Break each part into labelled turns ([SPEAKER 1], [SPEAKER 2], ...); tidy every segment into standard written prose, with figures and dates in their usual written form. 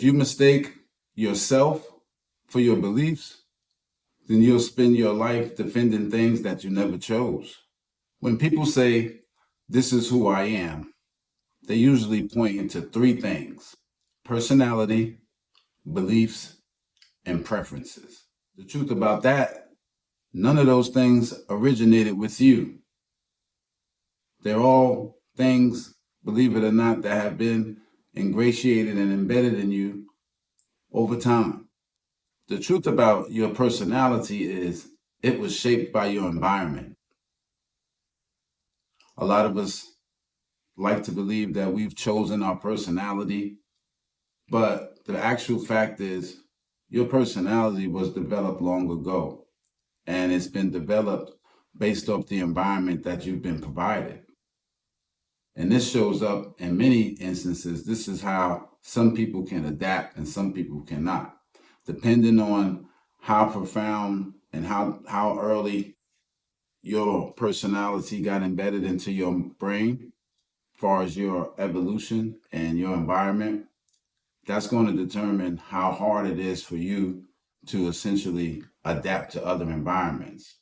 [SPEAKER 1] If you mistake yourself for your beliefs, then you'll spend your life defending things that you never chose. When people say, "This is who I am," they usually point into three things: personality, beliefs, and preferences. The truth about that, none of those things originated with you. They're all things, believe it or not, that have been ingratiated and embedded in you over time. The truth about your personality is it was shaped by your environment. A lot of us like to believe that we've chosen our personality, but the actual fact is your personality was developed long ago, and it's been developed based off the environment that you've been provided. And this shows up in many instances. This is how some people can adapt and some people cannot, depending on how profound and how early your personality got embedded into your brain, as far as your evolution and your environment. That's going to determine how hard it is for you to essentially adapt to other environments.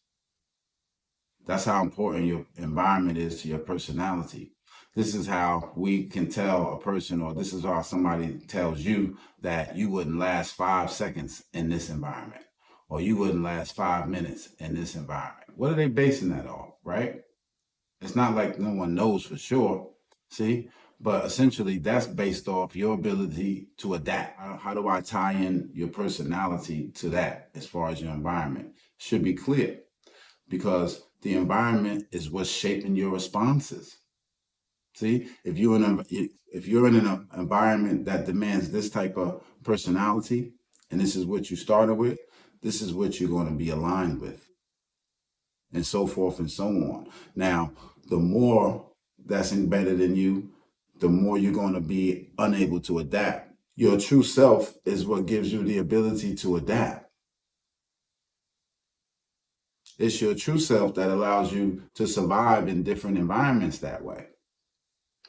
[SPEAKER 1] That's how important your environment is to your personality. This is how we can tell a person, or this is how somebody tells you that you wouldn't last 5 seconds in this environment, or you wouldn't last 5 minutes in this environment. What are they basing that off, right? It's not like no one knows for sure, see? But essentially, that's based off your ability to adapt. How do I tie in your personality to that as far as your environment? Should be clear, because the environment is what's shaping your responses. See, if you're in an environment that demands this type of personality, and this is what you started with, this is what you're going to be aligned with, and so forth and so on. Now, the more that's embedded in you, the more you're going to be unable to adapt. Your true self is what gives you the ability to adapt. It's your true self that allows you to survive in different environments that way.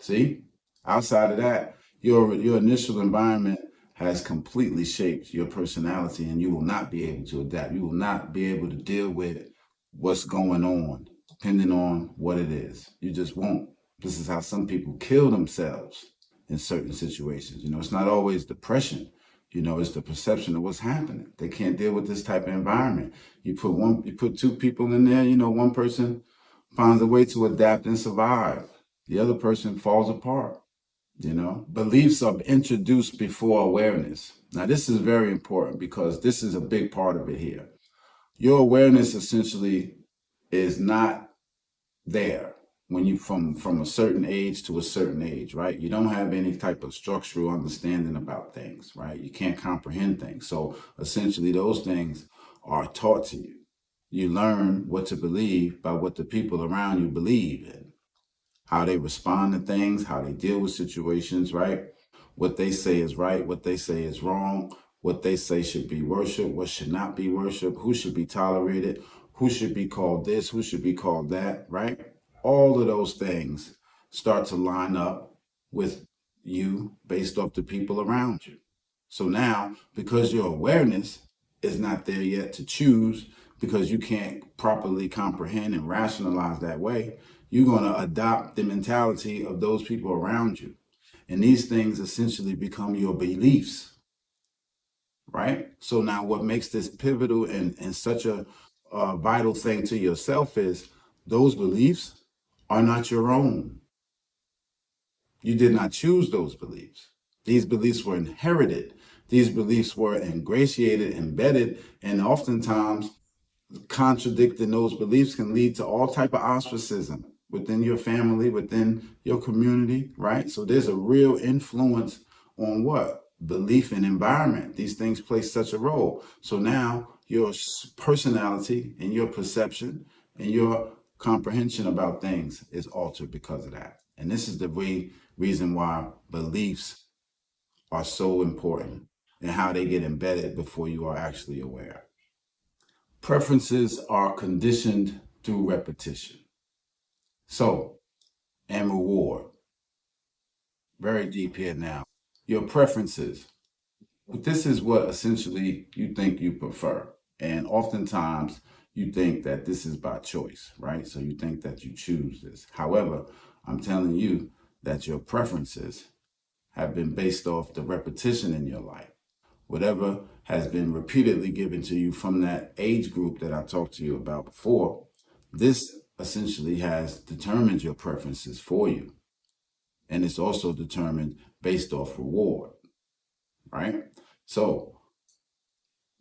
[SPEAKER 1] See? Outside of that, your initial environment has completely shaped your personality, and you will not be able to adapt. You will not be able to deal with what's going on, depending on what it is. You just won't. This is how some people kill themselves in certain situations. It's not always depression. It's the perception of what's happening. They can't deal with this type of environment. You put two people in there, one person finds a way to adapt and survive. The other person falls apart. Beliefs are introduced before awareness. Now, this is very important because this is a big part of it here. Your awareness essentially is not there when you from a certain age to a certain age, right? You don't have any type of structural understanding about things, right? You can't comprehend things. So essentially those things are taught to you. You learn what to believe by what the people around you believe in, how they respond to things, how they deal with situations, right? What they say is right, what they say is wrong, what they say should be worship, what should not be worship, who should be tolerated, who should be called this, who should be called that, right? All of those things start to line up with you based off the people around you. So now, because your awareness is not there yet to choose, because you can't properly comprehend and rationalize that way, you're going to adopt the mentality of those people around you. And these things essentially become your beliefs, right? So now what makes this pivotal and such a vital thing to yourself is those beliefs are not your own. You did not choose those beliefs. These beliefs were inherited. These beliefs were ingratiated, embedded, and oftentimes contradicting those beliefs can lead to all type of ostracism within your family, within your community, right? So there's a real influence on what? Belief and environment. These things play such a role. So now your personality and your perception and your comprehension about things is altered because of that. And this is the reason why beliefs are so important and how they get embedded before you are actually aware. Preferences are conditioned through repetition. So, and reward. Very deep here now. Your preferences. But this is what essentially you think you prefer. And oftentimes you think that this is by choice, right? So you think that you choose this. However, I'm telling you that your preferences have been based off the repetition in your life. Whatever has been repeatedly given to you from that age group that I talked to you about before, this essentially has determined your preferences for you. And it's also determined based off reward, right? So,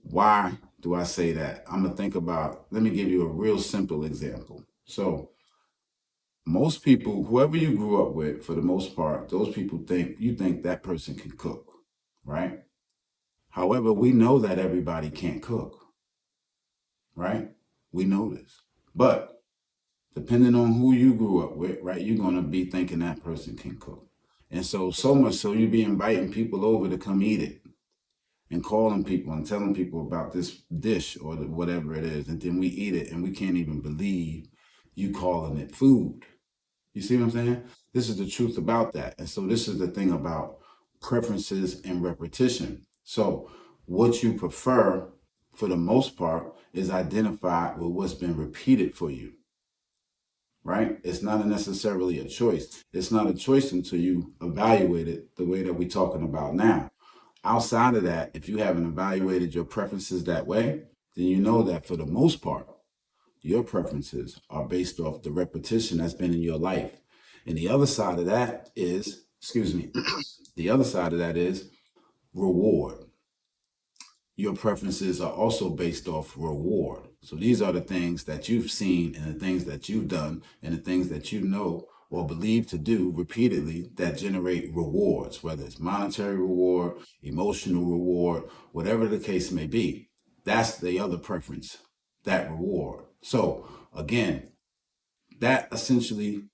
[SPEAKER 1] why do I say that? I'm going to think about, let me give you a real simple example. So, most people, whoever you grew up with, for the most part, those people think you think that person can cook, right? However, we know that everybody can't cook, right? We know this. But depending on who you grew up with, right, you're going to be thinking that person can cook. And so much so you be inviting people over to come eat it and calling people and telling people about this dish or whatever it is. And then we eat it and we can't even believe you calling it food. You see what I'm saying? This is the truth about that. And so this is the thing about preferences and repetition. So what you prefer for the most part is identified with what's been repeated for you, right? It's not necessarily a choice. It's not a choice until you evaluate it the way that we're talking about now. Outside of that, if you haven't evaluated your preferences that way, then you know that for the most part, your preferences are based off the repetition that's been in your life. And the other side of that is, excuse me, the other side of that is reward. Your preferences are also based off reward. So these are the things that you've seen and the things that you've done and the things that you know or believe to do repeatedly that generate rewards, whether it's monetary reward, emotional reward, whatever the case may be. That's the other preference, that reward. So again, that essentially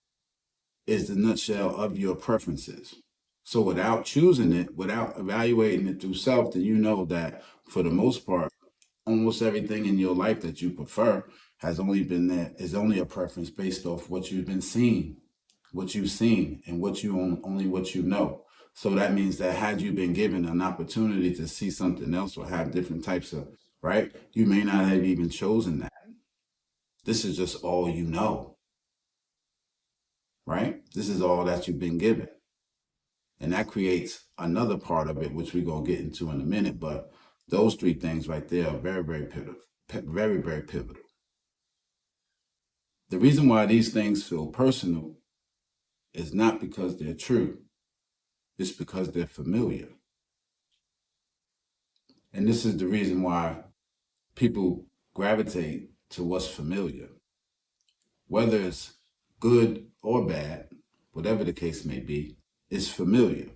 [SPEAKER 1] is the nutshell of your preferences. So without choosing it, without evaluating it through self, then you know that for the most part, almost everything in your life that you prefer has only been there is only a preference based off what you've been seeing, what you've seen, and what you only what you know. So that means that had you been given an opportunity to see something else or have different types of right, you may not have even chosen that. This is just all you know, right? This is all that you've been given. And that creates another part of it, which we're going to get into in a minute. But those three things right there are very, very pivotal. Very, very pivotal. The reason why these things feel personal is not because they're true, it's because they're familiar. And this is the reason why people gravitate to what's familiar, whether it's good or bad, whatever the case may be, it's familiar,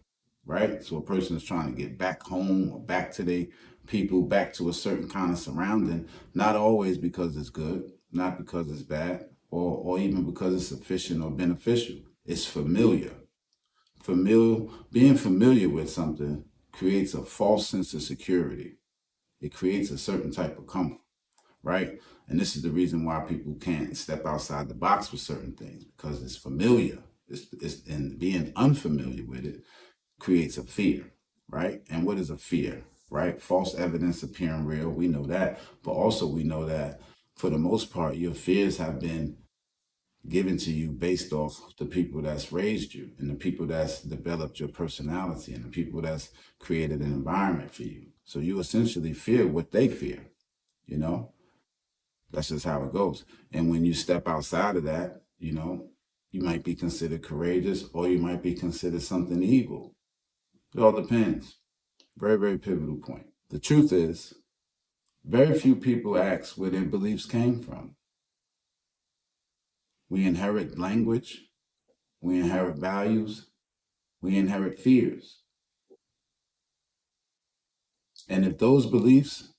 [SPEAKER 1] right? So a person is trying to get back home or back to their people, back to a certain kind of surrounding, not always because it's good, not because it's bad, or even because it's efficient or beneficial. It's familiar. Being familiar with something creates a false sense of security. It creates a certain type of comfort, right? And this is the reason why people can't step outside the box with certain things because it's familiar. And being unfamiliar with it creates a fear, right? And what is a fear, right? False evidence appearing real. We know that. But also, we know that for the most part, your fears have been given to you based off the people that's raised you and the people that's developed your personality and the people that's created an environment for you. So you essentially fear what they fear, you know? That's just how it goes. And when you step outside of that, you might be considered courageous or you might be considered something evil. It all depends. Very, very pivotal point. The truth is, very few people ask where their beliefs came from. We inherit language, we inherit values, we inherit fears. And if those beliefs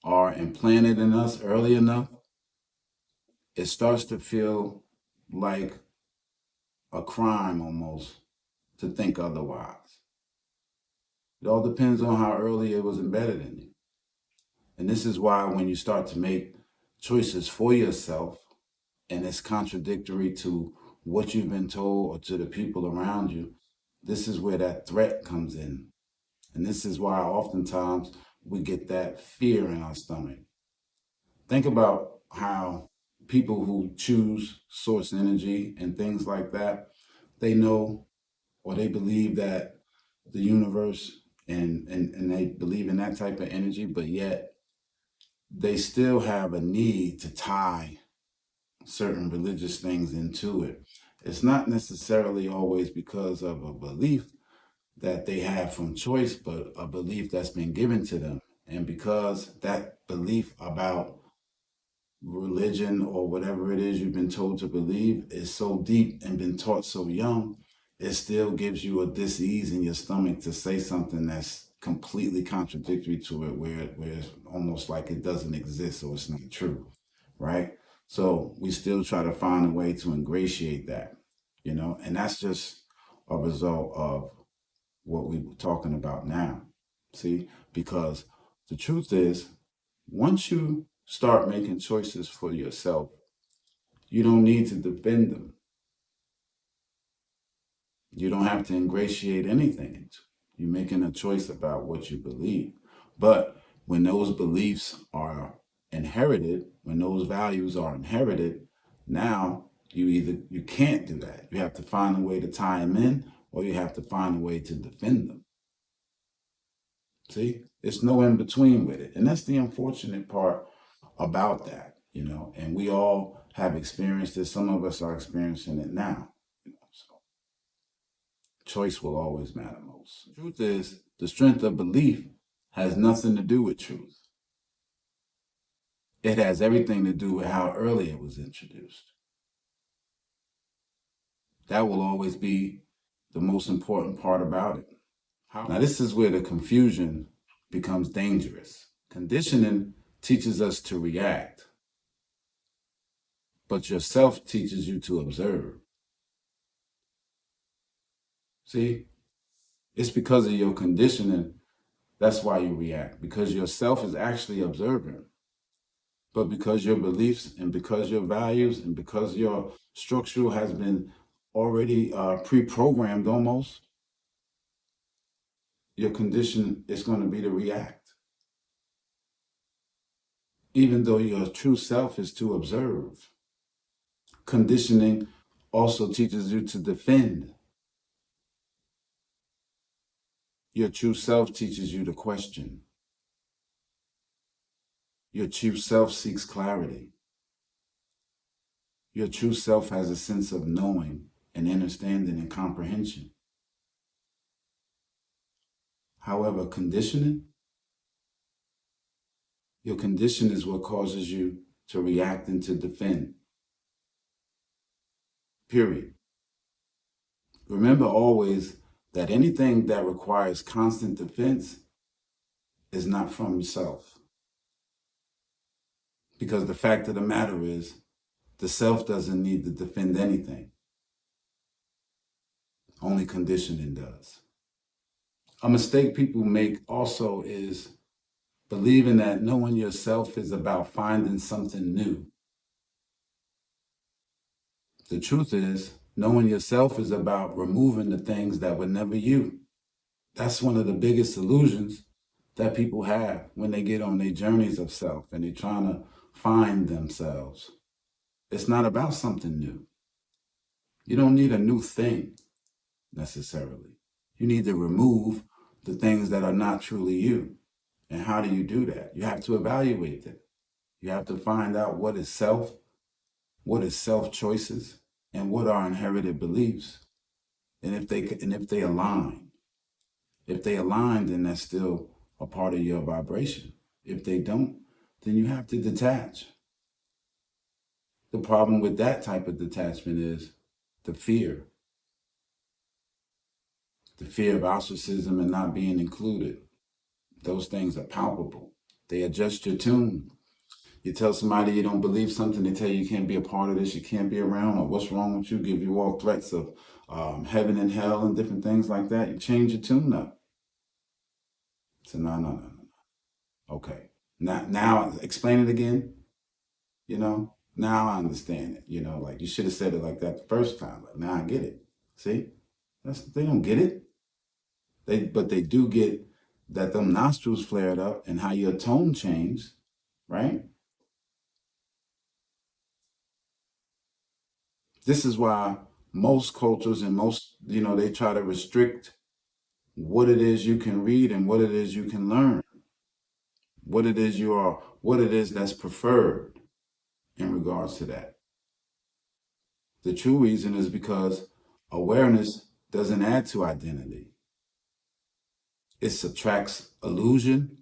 [SPEAKER 1] are implanted in us early enough, it starts to feel like a crime almost to think otherwise. It all depends on how early it was embedded in you. And this is why when you start to make choices for yourself and it's contradictory to what you've been told or to the people around you, this is where that threat comes in. And this is why oftentimes we get that fear in our stomach. Think about how people who choose source energy and things like that, they know or they believe that the universe and they believe in that type of energy, but yet they still have a need to tie certain religious things into it. It's not necessarily always because of a belief that they have from choice, but a belief that's been given to them. And because that belief about religion or whatever it is you've been told to believe is so deep and been taught so young, it still gives you a dis-ease in your stomach to say something that's completely contradictory to it, where it's almost like it doesn't exist or it's not true, right? So we still try to find a way to ingratiate that, and that's just a result of what we were talking about now. See, because the truth is, once you start making choices for yourself, you don't need to defend them. You don't have to ingratiate anything into it. You're making a choice about what you believe. But when those beliefs are inherited, when those values are inherited, now you can't do that. You have to find a way to tie them in, or you have to find a way to defend them. See, it's no in between with it. And that's the unfortunate part about that, and we all have experienced it. Some of us are experiencing it now, so choice will always matter most. The truth is, the strength of belief has nothing to do with truth. It has everything to do with how early it was introduced. That will always be the most important part about it. Now, this is where the confusion becomes dangerous. Conditioning teaches us to react, but yourself teaches you to observe. See, it's because of your conditioning. That's why you react, because yourself is actually observing. But because your beliefs and because your values and because your structure has been already pre-programmed almost, your condition is going to be to react. Even though your true self is to observe. Conditioning also teaches you to defend. Your true self teaches you to question. Your true self seeks clarity. Your true self has a sense of knowing and understanding and comprehension. However, your condition is what causes you to react and to defend. Period. Remember always that anything that requires constant defense is not from yourself. Because the fact of the matter is, the self doesn't need to defend anything. Only conditioning does. A mistake people make also is believing that knowing yourself is about finding something new. The truth is, knowing yourself is about removing the things that were never you. That's one of the biggest illusions that people have when they get on their journeys of self and they're trying to find themselves. It's not about something new. You don't need a new thing necessarily. You need to remove the things that are not truly you. And how do you do that? You have to evaluate them. You have to find out what is self choices, and what are inherited beliefs. And if they align. If they align, then that's still a part of your vibration. If they don't, then you have to detach. The problem with that type of detachment is the fear. The fear of ostracism and not being included. Those things are palpable. They adjust your tune. You tell somebody you don't believe something, they tell you can't be a part of this, you can't be around, or what's wrong with you, give you all threats of heaven and hell and different things like that. You change your tune up. So no, no, no, no. Okay. Now explain it again. Now I understand it. Like you should have said it like that the first time. But now I get it. See, they don't get it. But they do get that them nostrils flared up and how your tone changed, right? This is why most cultures and most, they try to restrict what it is you can read and what it is you can learn, what it is you are, what it is that's preferred in regards to that. The true reason is because awareness doesn't add to identity. It subtracts illusion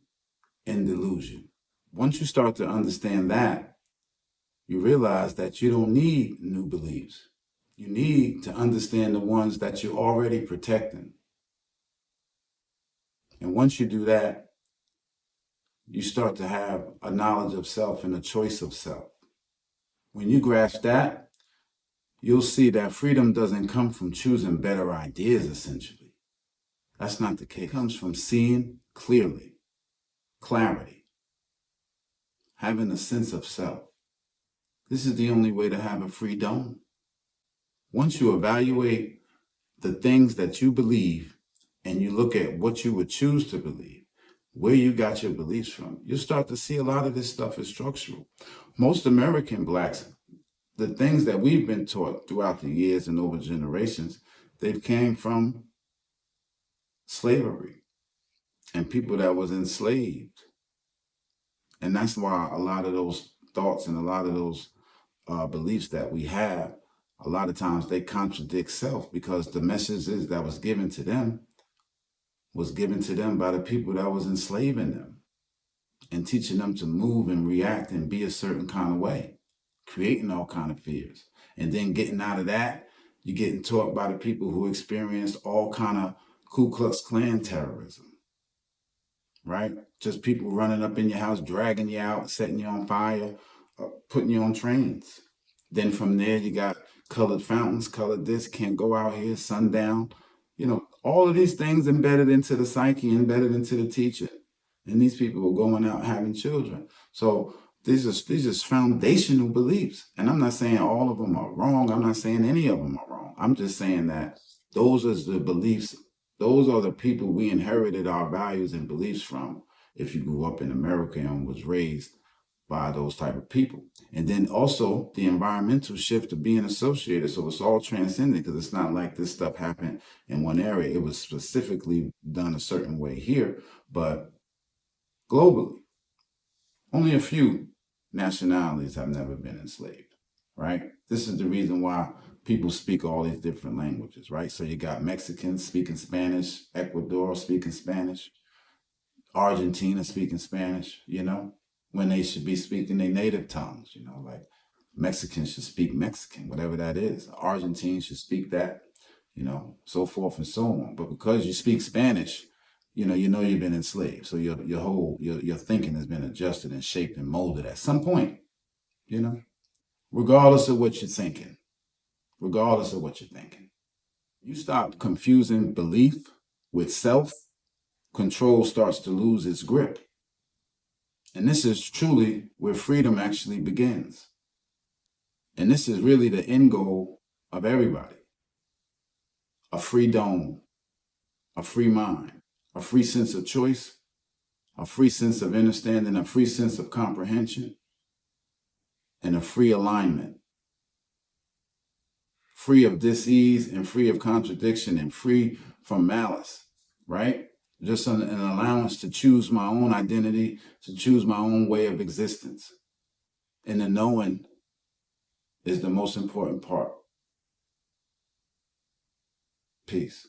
[SPEAKER 1] and delusion. Once you start to understand that, you realize that you don't need new beliefs. You need to understand the ones that you're already protecting. And once you do that, you start to have a knowledge of self and a choice of self. When you grasp that, you'll see that freedom doesn't come from choosing better ideas, essentially. That's not the case. It comes from seeing clearly, clarity, having a sense of self. This is the only way to have a free dome. Once you evaluate the things that you believe and you look at what you would choose to believe, where you got your beliefs from, you'll start to see a lot of this stuff is structural. Most American blacks, the things that we've been taught throughout the years and over generations, they've came from slavery and people that was enslaved. And that's why a lot of those thoughts and a lot of those beliefs that we have, a lot of times they contradict self because the messages that was given to them by the people that was enslaving them and teaching them to move and react and be a certain kind of way, creating all kind of fears. And then getting out of that, you're getting taught by the people who experienced all kind of Ku Klux Klan terrorism, right? Just people running up in your house, dragging you out, setting you on fire, putting you on trains. Then from there, you got colored fountains, colored this, can't go out here, sundown. All of these things embedded into the psyche, embedded into the teacher. And these people were going out having children. So these are foundational beliefs. And I'm not saying all of them are wrong. I'm not saying any of them are wrong. I'm just saying that those are the beliefs. Those are the people we inherited our values and beliefs from if you grew up in America and was raised by those type of people. And then also the environmental shift of being associated. So it's all transcendent because it's not like this stuff happened in one area. It was specifically done a certain way here, but globally, only a few nationalities have never been enslaved, right? This is the reason why people speak all these different languages, right? So you got Mexicans speaking Spanish, Ecuador speaking Spanish, Argentina speaking Spanish, when they should be speaking their native tongues, like Mexicans should speak Mexican, whatever that is. Argentines should speak that, so forth and so on. But because you speak Spanish, you've been enslaved. So your whole your thinking has been adjusted and shaped and molded at some point, you know, regardless of what you're thinking, regardless of what you're thinking. You stop confusing belief with self, control starts to lose its grip. And this is truly where freedom actually begins. And this is really the end goal of everybody: a free dome, a free mind, a free sense of choice, a free sense of understanding, a free sense of comprehension, and a free alignment, free of dis-ease and free of contradiction and free from malice, right? Just an allowance to choose my own identity, to choose my own way of existence. And the knowing is the most important part. Peace.